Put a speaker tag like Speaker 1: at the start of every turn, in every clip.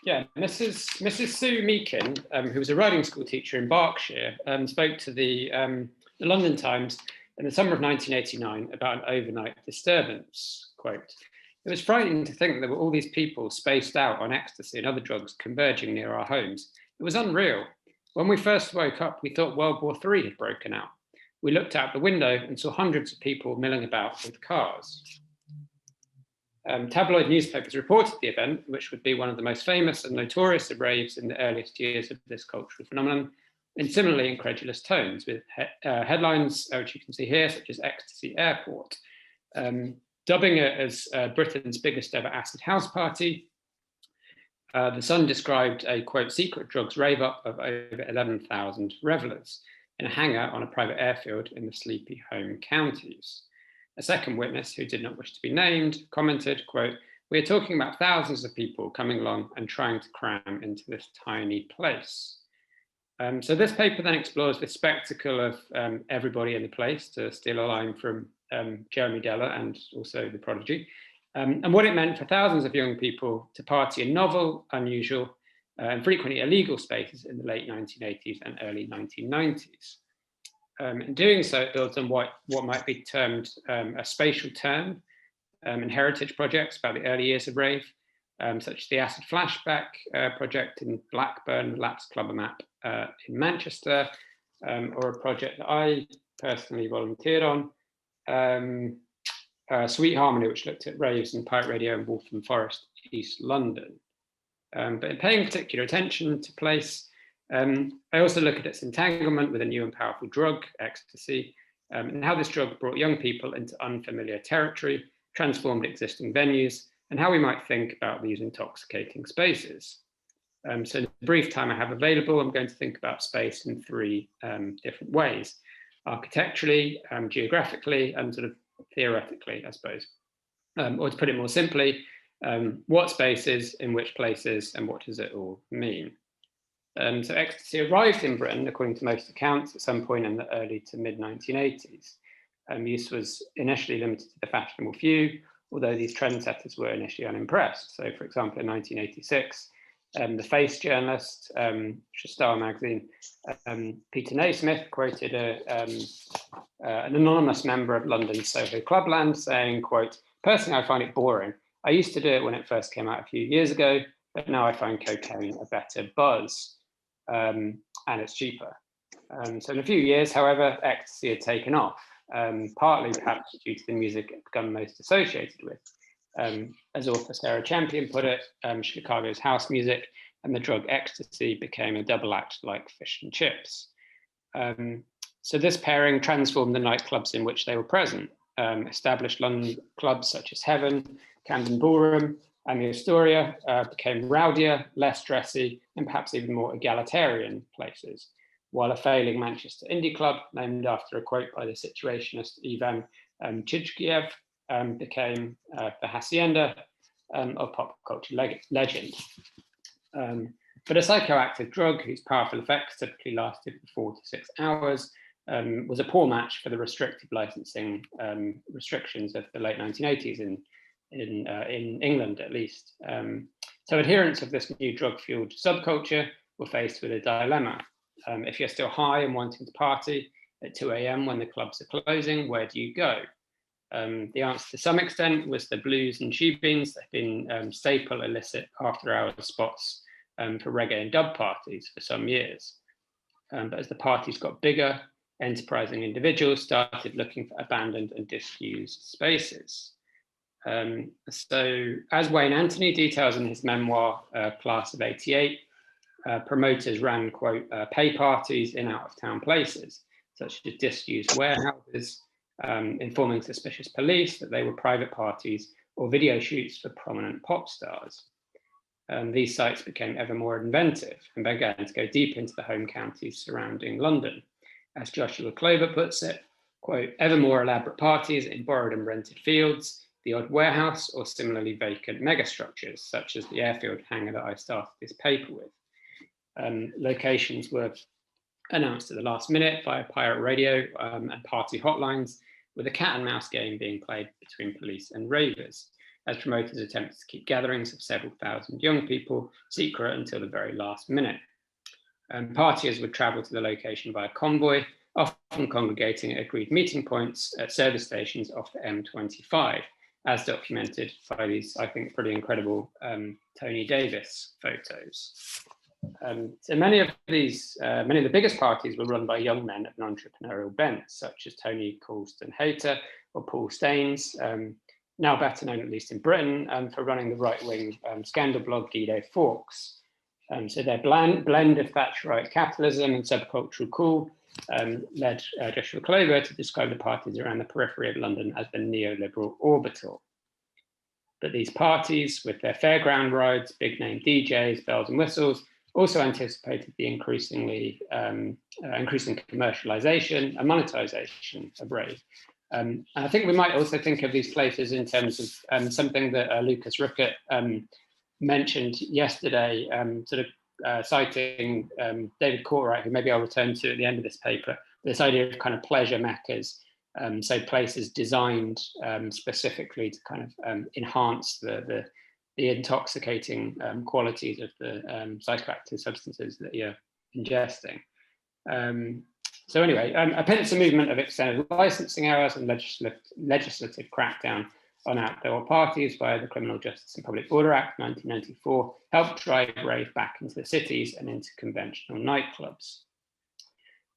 Speaker 1: Yeah, Mrs. Sue Meakin, who was a riding school teacher in Berkshire, spoke to the London Times in the summer of 1989 about an overnight disturbance. Quote, "It was frightening to think there were all these people spaced out on ecstasy and other drugs converging near our homes. It was unreal. When we first woke up, we thought World War III had broken out. We looked out the window and saw hundreds of people milling about with cars." Tabloid newspapers reported the event, which would be one of the most famous and notorious of raves in the earliest years of this cultural phenomenon, in similarly incredulous tones, with headlines, which you can see here, such as Ecstasy Airport, dubbing it as Britain's biggest ever acid house party. The Sun described a, quote, secret drugs rave up of over 11,000 revelers in a hangar on a private airfield in the sleepy home counties. A second witness, who did not wish to be named, commented, quote, "We are talking about thousands of people coming along and trying to cram into this tiny place." So this paper then explores the spectacle of everybody in the place, to steal a line from Jeremy Deller and also The Prodigy, and what it meant for thousands of young people to party in novel, unusual, and frequently illegal spaces in the late 1980s and early 1990s. In doing so, it builds on what might be termed a spatial term in heritage projects about the early years of rave, such as the Acid Flashback project in Blackburn, the Lapsed Clubber Map in Manchester, or a project that I personally volunteered on, Sweet Harmony, which looked at raves in Pirate Radio and Waltham Forest, East London. But in paying particular attention to place, I also look at its entanglement with a new and powerful drug, ecstasy, and how this drug brought young people into unfamiliar territory, transformed existing venues, and how we might think about these intoxicating spaces. So in the brief time I have available, I'm going to think about space in three different ways: architecturally, geographically, and sort of theoretically, I suppose. Or to put it more simply, what spaces, in which places, and what does it all mean? So ecstasy arrived in Britain, according to most accounts, at some point in the early to mid 1980s. Use was initially limited to the fashionable few, although these trendsetters were initially unimpressed. So, for example, in 1986, the Face journalist, Star magazine, Peter Naismith quoted an anonymous member of London's Soho Clubland saying, quote, "Personally, I find it boring. I used to do it when it first came out a few years ago, but now I find cocaine a better buzz. And it's cheaper." So in a few years, however, ecstasy had taken off, partly perhaps due to the music it become most associated with. As author Sarah Champion put it, Chicago's house music and the drug ecstasy became a double act like fish and chips. So this pairing transformed the nightclubs in which they were present. Established London clubs such as Heaven, Camden Ballroom, and the Astoria became rowdier, less dressy, and perhaps even more egalitarian places, while a failing Manchester indie club, named after a quote by the situationist Ivan Chijkiev, became the hacienda of pop culture legend. But a psychoactive drug whose powerful effects typically lasted for 4 to 6 hours was a poor match for the restrictive licensing restrictions of the late 1980s in England, at least. So adherents of this new drug-fueled subculture were faced with a dilemma. If you're still high and wanting to party at 2 a.m. when the clubs are closing, where do you go? The answer to some extent was the blues and tube beans that have been staple illicit after-hours spots for reggae and dub parties for some years. But as the parties got bigger, enterprising individuals started looking for abandoned and disused spaces. So as Wayne Anthony details in his memoir, Class of '88, promoters ran, quote, pay parties in out-of-town places, such as disused warehouses, informing suspicious police that they were private parties or video shoots for prominent pop stars. These sites became ever more inventive and began to go deep into the home counties surrounding London. As Joshua Clover puts it, quote, ever more elaborate parties in borrowed and rented fields, the odd warehouse, or similarly vacant megastructures, such as the airfield hangar that I started this paper with. Locations were announced at the last minute via pirate radio and party hotlines, with a cat and mouse game being played between police and ravers. as promoters attempted to keep gatherings of several thousand young people secret until the very last minute. Partiers would travel to the location via convoy, often congregating at agreed meeting points at service stations off the M25, as documented by these, I think, pretty incredible Tony Davis photos. So many of the biggest parties were run by young men of an entrepreneurial bent, such as Tony Colston Hayter or Paul Staines, now better known at least in Britain for running the right-wing scandal blog Guido Fawkes. So their blend of Thatcherite capitalism and subcultural cool led Joshua Clover to describe the parties around the periphery of London as the neoliberal orbital. But these parties, with their fairground rides, big name DJs, bells and whistles, also anticipated the increasing commercialization and monetization of rave. And I think we might also think of these places in terms of something that Lucas Rickett mentioned yesterday, citing David Courtwright, who maybe I'll return to at the end of this paper, this idea of kind of pleasure meccas, so places designed specifically to kind of enhance the intoxicating qualities of the psychoactive substances that you're ingesting. So anyway, a pincer movement of extended licensing hours and legislative crackdown on outdoor parties via the Criminal Justice and Public Order Act 1994 helped drive rave back into the cities and into conventional nightclubs.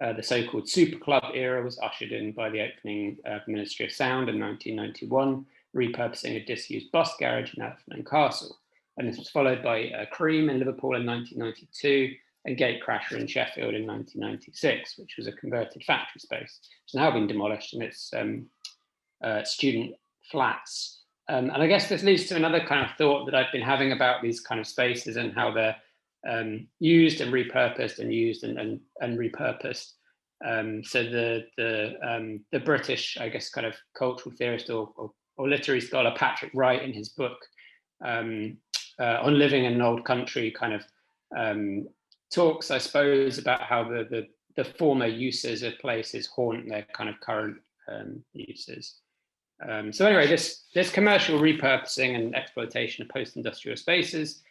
Speaker 1: The so-called super club era was ushered in by the opening of Ministry of Sound in 1991, repurposing a disused bus garage in Elephant and Castle. And this was followed by Cream in Liverpool in 1992 and Gatecrasher in Sheffield in 1996, which was a converted factory space. It's now been demolished and it's student flats. And I guess this leads to another kind of thought that I've been having about these kind of spaces and how they're used and repurposed and used and repurposed. So the British, I guess, kind of cultural theorist or literary scholar Patrick Wright, in his book on living in an old country, kind of talks, I suppose, about how the former uses of places haunt their kind of current uses. So anyway, this commercial repurposing and exploitation of post-industrial spaces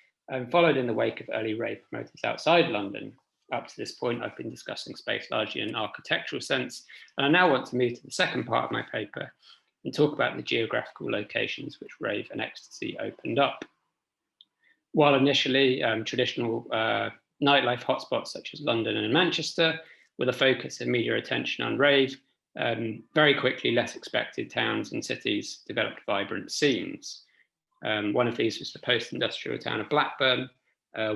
Speaker 1: followed in the wake of early rave promoters outside London. Up to this point, I've been discussing space largely in an architectural sense, and I now want to move to the second part of my paper and talk about the geographical locations which rave and ecstasy opened up. While initially traditional nightlife hotspots such as London and Manchester, with a focus of media attention on rave, very quickly less expected towns and cities developed vibrant scenes. One of these was the post-industrial town of Blackburn,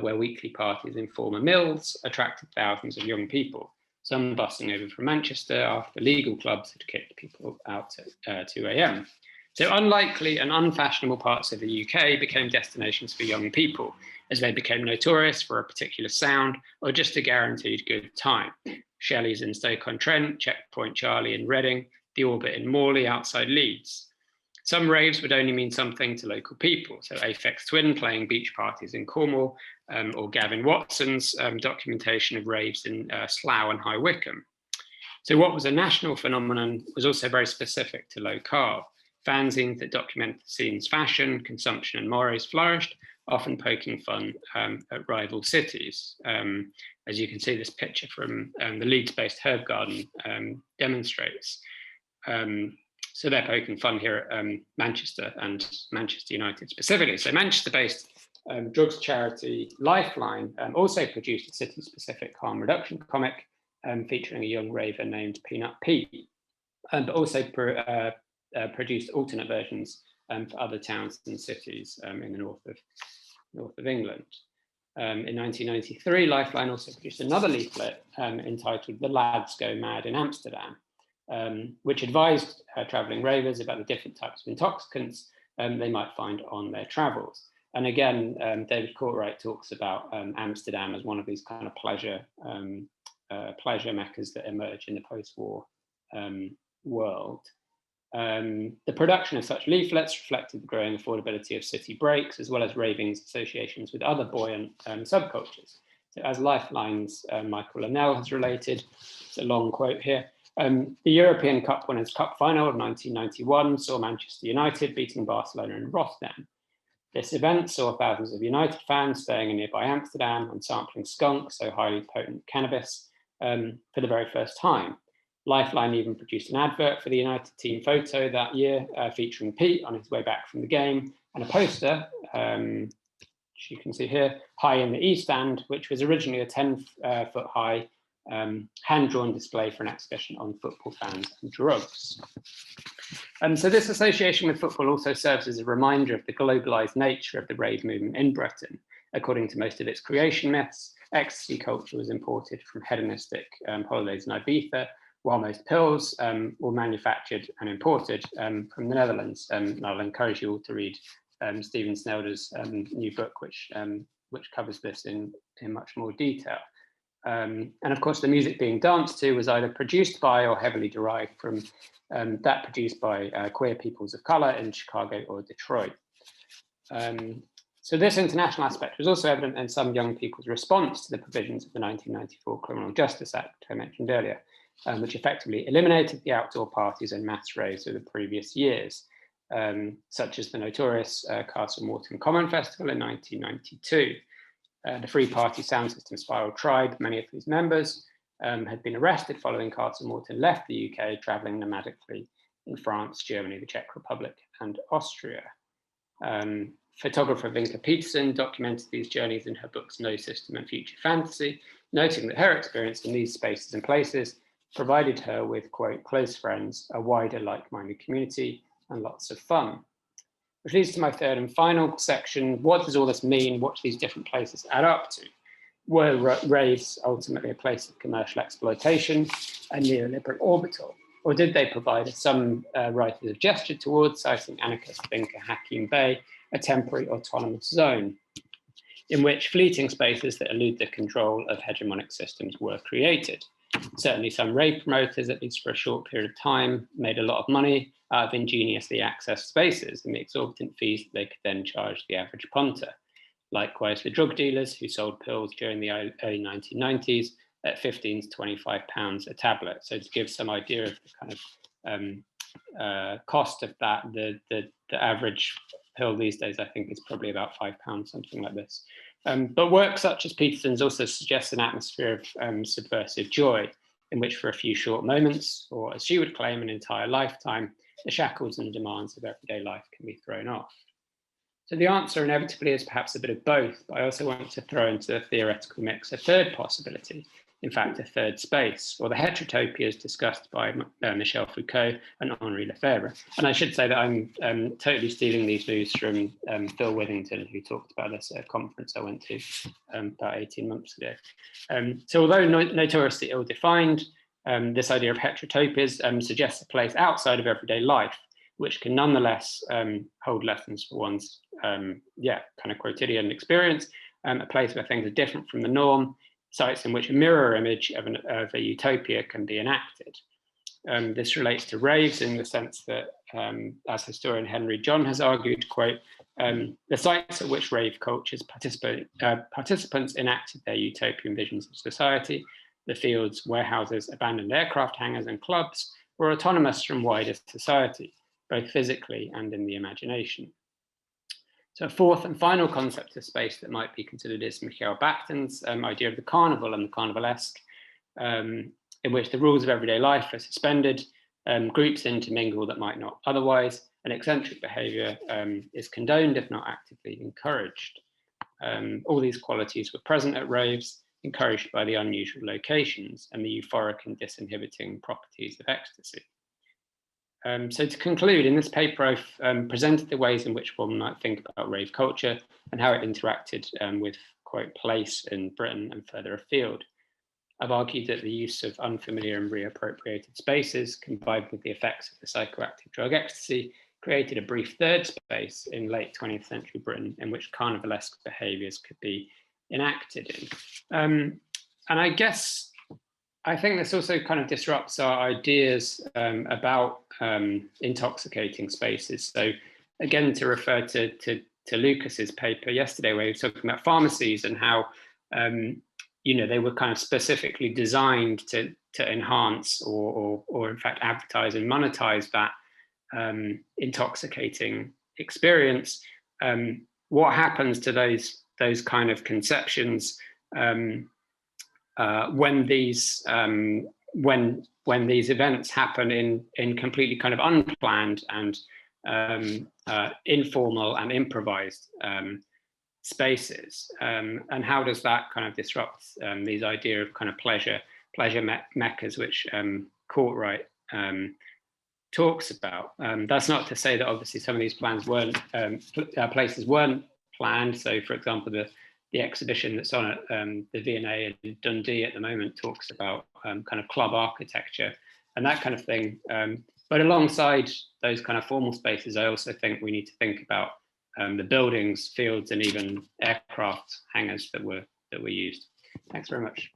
Speaker 1: where weekly parties in former mills attracted thousands of young people, some busing over from Manchester after legal clubs had kicked people out at 2 a.m. So unlikely and unfashionable parts of the UK became destinations for young people, as they became notorious for a particular sound or just a guaranteed good time. Shelley's in Stoke-on-Trent, Checkpoint Charlie in Reading, The Orbit in Morley outside Leeds. Some raves would only mean something to local people, so Aphex Twin playing beach parties in Cornwall, or Gavin Watson's documentation of raves in Slough and High Wycombe. So what was a national phenomenon was also very specific to locale. Fanzines that document the scene's fashion, consumption and mores flourished, often poking fun at rival cities. As you can see, this picture from the Leeds-based Herb Garden demonstrates. So they're poking fun here at Manchester and Manchester United specifically. So Manchester-based drugs charity Lifeline also produced a city-specific harm reduction comic featuring a young raver named Peanut Pete, but also produced alternate versions for other towns and cities in the north of England. In 1993, Lifeline also produced another leaflet entitled The Lads Go Mad in Amsterdam, which advised travelling ravers about the different types of intoxicants they might find on their travels. And again, David Courtwright talks about Amsterdam as one of these kind of pleasure meccas that emerge in the post-war world. The production of such leaflets reflected the growing affordability of city breaks, as well as raving's associations with other buoyant subcultures. So as Lifeline's Michael Linnell has related, it's a long quote here, The European Cup Winners' Cup final of 1991 saw Manchester United beating Barcelona in Rotterdam. This event saw thousands of United fans staying in nearby Amsterdam and sampling skunk, so highly potent cannabis, for the very first time. Lifeline even produced an advert for the United team photo that year, featuring Pete on his way back from the game, and a poster, which you can see here, high in the East Stand, which was originally a 10-foot high hand-drawn display for an exhibition on football fans and drugs. So this association with football also serves as a reminder of the globalized nature of the rave movement in Britain. According to most of its creation myths, ecstasy culture was imported from hedonistic holidays in Ibiza, while most pills were manufactured and imported from the Netherlands. And I'll encourage you all to read Stephen Snelder's new book, which covers this in much more detail. And of course, the music being danced to was either produced by or heavily derived from that produced by queer peoples of color in Chicago or Detroit. So this international aspect was also evident in some young people's response to the provisions of the 1994 Criminal Justice Act I mentioned earlier, which effectively eliminated the outdoor parties and mass raves of the previous years, such as the notorious Castle Morton Common Festival in 1992. The Free Party Sound System Spiral Tribe, many of whose members had been arrested following Castle Morton left the UK, travelling nomadically in France, Germany, the Czech Republic, and Austria. Photographer Vinka Peterson documented these journeys in her books No System and Future Fantasy, noting that her experience in these spaces and places provided her with, quote, close friends, a wider like-minded community, and lots of fun. Which leads to my third and final section. What does all this mean? What do these different places add up to? Were raves ultimately a place of commercial exploitation, a neoliberal orbital? Or did they provide, as some writers have gestured towards, citing anarchist thinker Hakim Bey, a temporary autonomous zone in which fleeting spaces that elude the control of hegemonic systems were created? Certainly some rave promoters, at least for a short period of time, made a lot of money out of ingeniously accessed spaces and the exorbitant fees that they could then charge the average punter. Likewise, for drug dealers who sold pills during the early 1990s at 15 to 25 pounds a tablet. So to give some idea of the kind of cost of that, the average pill these days, I think, is probably about £5, something like this. But work such as Peterson's also suggests an atmosphere of subversive joy, in which for a few short moments, or as she would claim, an entire lifetime, the shackles and demands of everyday life can be thrown off. So the answer inevitably is perhaps a bit of both, but I also want to throw into the theoretical mix a third possibility, in fact, a third space, or the heterotopias discussed by Michel Foucault and Henri Lefebvre. And I should say that I'm totally stealing these views from Phil Withington, who talked about this at a conference I went to about 18 months ago. So although notoriously ill-defined, this idea of heterotopias suggests a place outside of everyday life, which can nonetheless hold lessons for one's kind of quotidian experience, a place where things are different from the norm, sites in which a mirror image of a utopia can be enacted. This relates to raves in the sense that, as historian Henry John has argued, quote, the sites at which rave cultures participants enacted their utopian visions of society, the fields, warehouses, abandoned aircraft hangars and clubs, were autonomous from wider society, both physically and in the imagination. So a fourth and final concept of space that might be considered is Michael Bachtin's idea of the carnival and the carnivalesque, in which the rules of everyday life are suspended, groups intermingle that might not otherwise, and eccentric behaviour is condoned, if not actively encouraged. All these qualities were present at raves, encouraged by the unusual locations and the euphoric and disinhibiting properties of ecstasy. So to conclude, in this paper, I've presented the ways in which one might think about rave culture and how it interacted with, quote, place in Britain and further afield. I've argued that the use of unfamiliar and reappropriated spaces, combined with the effects of the psychoactive drug ecstasy, created a brief third space in late 20th century Britain in which carnivalesque behaviours could be enacted in. And I think this also kind of disrupts our ideas about intoxicating spaces. So again, to refer to Lucas's paper yesterday, where he was talking about pharmacies and how they were kind of specifically designed to enhance or in fact advertise and monetize that intoxicating experience. What happens to those kind of conceptions when these events happen in completely kind of unplanned and informal and improvised spaces, and how does that kind of disrupt these idea of kind of pleasure meccas, which Courtwright talks about? That's not to say that obviously some of these plans weren't places weren't planned. So, for example, the exhibition that's on at the V&A in Dundee at the moment talks about kind of club architecture and that kind of thing. But alongside those kind of formal spaces, I also think we need to think about the buildings, fields, and even aircraft hangars that were used. Thanks very much.